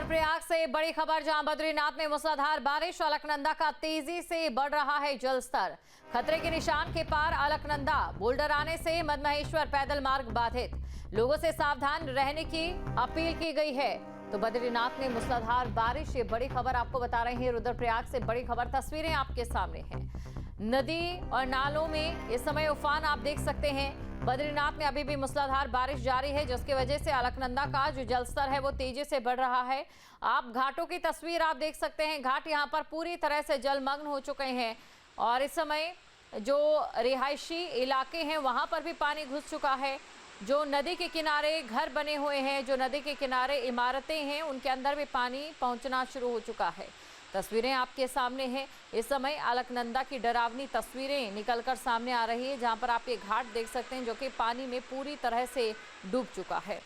रुद्रप्रयाग से बड़ी खबर, जहां बद्रीनाथ में मूसलाधार बारिश, अलकनंदा का तेजी से बढ़ रहा है जलस्तर। खतरे के निशान के पार अलकनंदा, बोल्डर आने से मदमहेश्वर पैदल मार्ग बाधित। लोगों से सावधान रहने की अपील की गई है। तो बद्रीनाथ में मूसलाधार बारिश, ये बड़ी खबर आपको बता रहे हैं। रुद्रप्रयाग से बड़ी खबर, तस्वीरें आपके सामने हैं। नदी और नालों में इस समय उफान आप देख सकते हैं। बद्रीनाथ में अभी भी मूसलाधार बारिश जारी है, जिसकी वजह से अलकनंदा का जो जलस्तर है वो तेजी से बढ़ रहा है। आप घाटों की तस्वीर आप देख सकते हैं। घाट यहां पर पूरी तरह से जलमग्न हो चुके हैं और इस समय जो रिहायशी इलाके हैं वहां पर भी पानी घुस चुका है। जो नदी के किनारे घर बने हुए हैं, जो नदी के किनारे इमारतें हैं, उनके अंदर भी पानी पहुंचना शुरू हो चुका है। तस्वीरें आपके सामने हैं। इस समय अलकनंदा की डरावनी तस्वीरें निकलकर सामने आ रही है, जहां पर आप ये घाट देख सकते हैं जो कि पानी में पूरी तरह से डूब चुका है।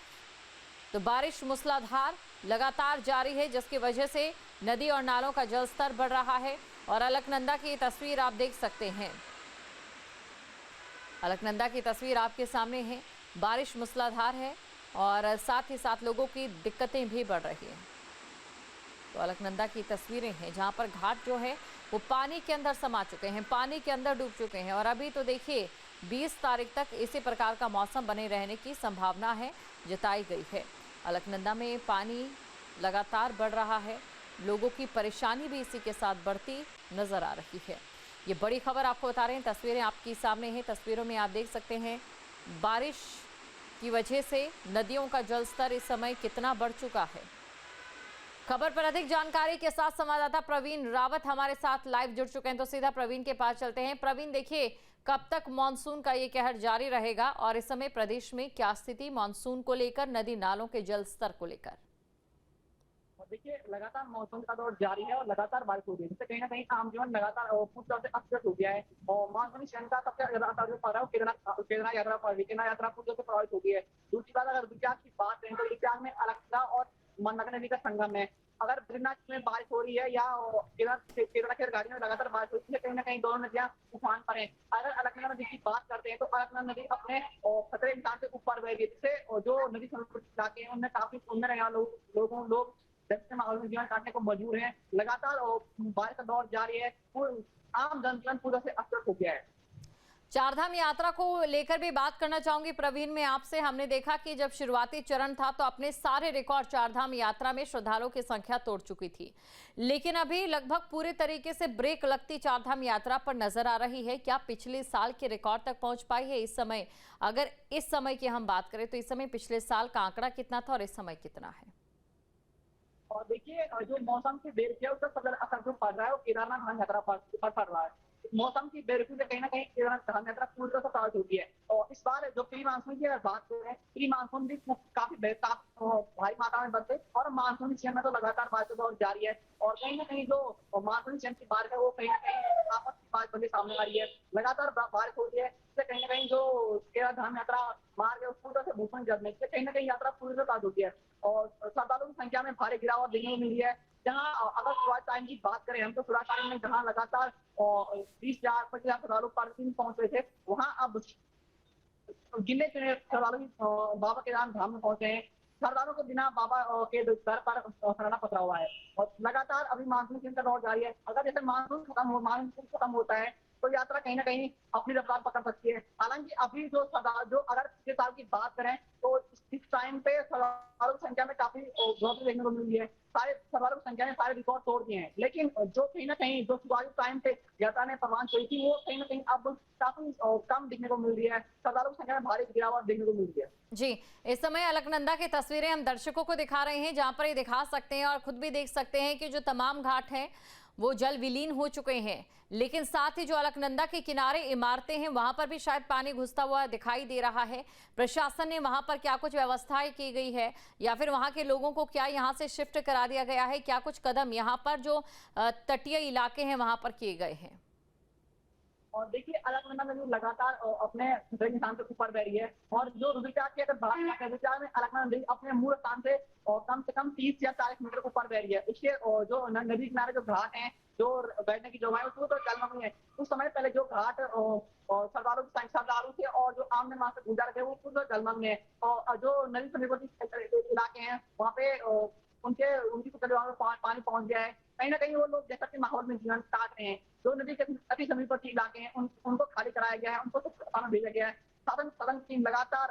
तो बारिश मूसलाधार लगातार जारी है, जिसकी वजह से नदी और नालों का जलस्तर बढ़ रहा है। और अलकनंदा की तस्वीर आप देख सकते हैं। अलकनंदा की तस्वीर आपके सामने है। बारिश मूसलाधार है और साथ ही साथ लोगों की दिक्कतें भी बढ़ रही हैं। तो अलकनंदा की तस्वीरें हैं, जहां पर घाट जो है वो पानी के अंदर समा चुके हैं, पानी के अंदर डूब चुके हैं। और अभी तो देखिए 20 तारीख तक इसी प्रकार का मौसम बने रहने की संभावना है, जताई गई है। अलकनंदा में पानी लगातार बढ़ रहा है, लोगों की परेशानी भी इसी के साथ बढ़ती नजर आ रही है। ये बड़ी खबर आपको बता रहे हैं, तस्वीरें आपकी सामने हैं। तस्वीरों में आप देख सकते हैं बारिश की वजह से नदियों का जलस्तर इस समय कितना बढ़ चुका है। खबर पर अधिक जानकारी के साथ संवाददाता प्रवीण रावत हमारे साथ लाइव जुड़ चुके हैं, तो सीधा प्रवीण के पास चलते हैं। प्रवीण, देखिए कब तक मानसून का ये कहर जारी रहेगा और इस समय प्रदेश में क्या स्थिति मानसून को लेकर, नदी नालों के जल स्तर को लेकर? देखिए, लगातार मानसून का दौर जारी है और लगातार बारिश हो रही है, जिससे कहीं ना कहीं आम जीवन लगातार पूरी तरह से अस्त हो गया है। और मानसूनी श्रेणी का सबसे ज्यादा असर जो पड़ रहा है केदारनाथ यात्रा पर भी। केदारनाथ यात्रा पूरी तरह से प्रभावित हो गई है। दूसरी बात, अगर विकास की बात करें तो विकास में अलकनंदा और मंदाकिनी नदी का संगम है। अगर बद्रीनाथ में बारिश हो रही है या केरला के घाटियों में लगातार बारिश हो रही है, कहीं ना कहीं दोनों नदियां उफान पर हैं। अगर अलकनंदा नदी की बात करते हैं तो अलकनंदा नदी अपने खतरे निशान से ऊपर बह गई, जिससे जो नदी संरक्षित इलाके हैं उनमें काफी उनमें रहने वाले लोग जैसे माहौल में जीवन काटने को मजबूर है। लगातार बारिश का दौर जारी है। आम जनजीवन पूरा से असर हो गया है। चारधाम यात्रा को लेकर भी बात करना चाहूंगी प्रवीण मैं आपसे। हमने देखा कि जब शुरुआती चरण था तो अपने सारे रिकॉर्ड चारधाम यात्रा में श्रद्धालुओं की संख्या तोड़ चुकी थी, लेकिन अभी लगभग पूरे तरीके से ब्रेक लगती चारधाम यात्रा पर नजर आ रही है। क्या पिछले साल के रिकॉर्ड तक पहुंच पाई है इस समय? अगर इस समय की हम बात करें तो इस समय पिछले साल का आंकड़ा कितना था और इस समय कितना है? और देखिए, जो मौसम की बेरुखी है उसका सबसे ज्यादा असर जो पड़ रहा है वो केदारनाथ धाम यात्रा पर पड़ रहा है। मौसम की बेरुखी से कहीं ना कहीं केदारनाथ धाम यात्रा पूरी तरह से प्रभावित होती है। और इस बार जो प्री मानसून की अगर बात करें, प्री मानसून भी काफी भारी मात्रा में बरसे और मानसूनी सीजन में तो लगातार बारिश का दौर जारी है। और कहीं ना कहीं जो मानसूनी सीजन की बारिश है वो कहीं ना कहीं आपस की बारिश बनकर सामने आ रही है। लगातार बारिश होती है, इससे कहीं ना कहीं जो केदार धाम यात्रा मार्ग है उस पूरी तरह से भूषण जलने से कहीं ना कहीं यात्रा पूरी तरह प्रभावित होती है। और श्रद्धालुओं की संख्या में भारी गिरावट देखने को मिली है। जहां अगर शुरुआत टाइम की बात करें हम तो शुरुआत टाइम में जहां लगातार 20,000 25,000 श्रद्धालु प्रतिदिन पहुंच रहे थे, वहां अब गिने चुने श्रद्धालु बाबा केदारनाथ धाम में पहुंचे हैं। श्रद्धालुओं को बिना बाबा के दर पर खड़ा पकड़ा हुआ है। और लगातार अभी मानसून सीजन का दौर जारी है। अगर जैसे मानसून खत्म होता है तो यात्रा कहीं ना कहीं अपनी रफ्तार पकड़ सकती है। हालांकि अभी जो अगर पिछले साल की बात करें तो इस टाइम पे श्रद्धालुओं की संख्या में काफी बढ़ोतरी देखने को मिल रही है। सारे श्रद्धालुओं की संख्या ने सारे रिकॉर्ड तोड़ दिए हैं। लेकिन जो कहीं ना कहीं जो शुरुआती टाइम पे यात्रा ने प्रवान हुई थी वो कहीं ना कहीं अब काफी कम दिखने को मिल रही है। श्रद्धालुओं की संख्या में भारी गिरावट देखने को मिल रही है। जी, इस समय अलकनंदा की तस्वीरें हम दर्शकों को दिखा रहे हैं, जहां पर ये दिखा सकते हैं और खुद भी देख सकते हैं कि जो तमाम घाट हैं वो जल विलीन हो चुके हैं। लेकिन साथ ही जो अलकनंदा के किनारे इमारतें हैं वहां पर भी शायद पानी घुसता हुआ दिखाई दे रहा है। प्रशासन ने वहां पर क्या कुछ व्यवस्थाएं की गई है या फिर वहां के लोगों को क्या यहां से शिफ्ट करा दिया गया है? क्या कुछ कदम यहां पर जो तटीय इलाके हैं वहां पर किए गए हैं? और देखिए, अलकनंदा नदी लगातार अपने खतरे के निशान से ऊपर बह रही है। और जो रुद्रप्रयाग की अगर बात करें, रुद्रप्रयाग में अलकनंदा नदी अपने मूल स्थान से कम 30 या 40 मीटर ऊपर बह रही है। इसके जो नदी किनारे जो घाट हैं, जो बैठने की जगह है उसको तो जलमग्न है। कुछ समय पहले जो घाट श्रद्धालु थे और जो आम निर्माण से गुजर थे वो खुद जलमग्न है। और जो नदी समीपवर्ती इलाके हैं वहाँ पे उनकी कुचलवाओं में पानी पहुंच गया है। कहीं ना कहीं वो लोग जैसा कि माहौल में जीवन काट रहे हैं, जो नदी के अति समीपवर्ती इलाके हैं उनको खाली कराया गया है, उनको तो भेजा गया है। सदन टीम लगातार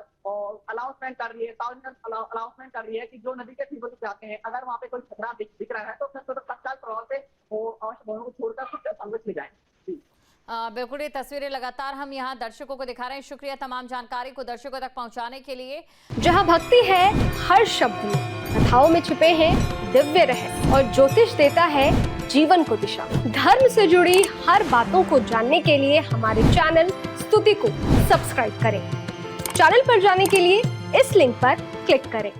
अनाउंसमेंट कर रही है, अनाउंसमेंट कर रही है कि जो नदी के तीव्र जाते हैं, अगर वहाँ पे कोई खतरा दिख रहा है तो उसमें तत्काल प्रभाव से वो आवश्यक भवनों को छोड़कर कुछ संघर्ष ले जाए। बिल्कुल, ये तस्वीरें लगातार हम यहाँ दर्शकों को दिखा रहे हैं। शुक्रिया तमाम जानकारी को दर्शकों तक पहुँचाने के लिए। जहाँ भक्ति है हर शब्द में, कथाओं में छिपे हैं दिव्य रहस्य और ज्योतिष देता है जीवन को दिशा। धर्म से जुड़ी हर बातों को जानने के लिए हमारे चैनल स्तुति को सब्सक्राइब करें। चैनल पर जाने के लिए इस लिंक पर क्लिक करें।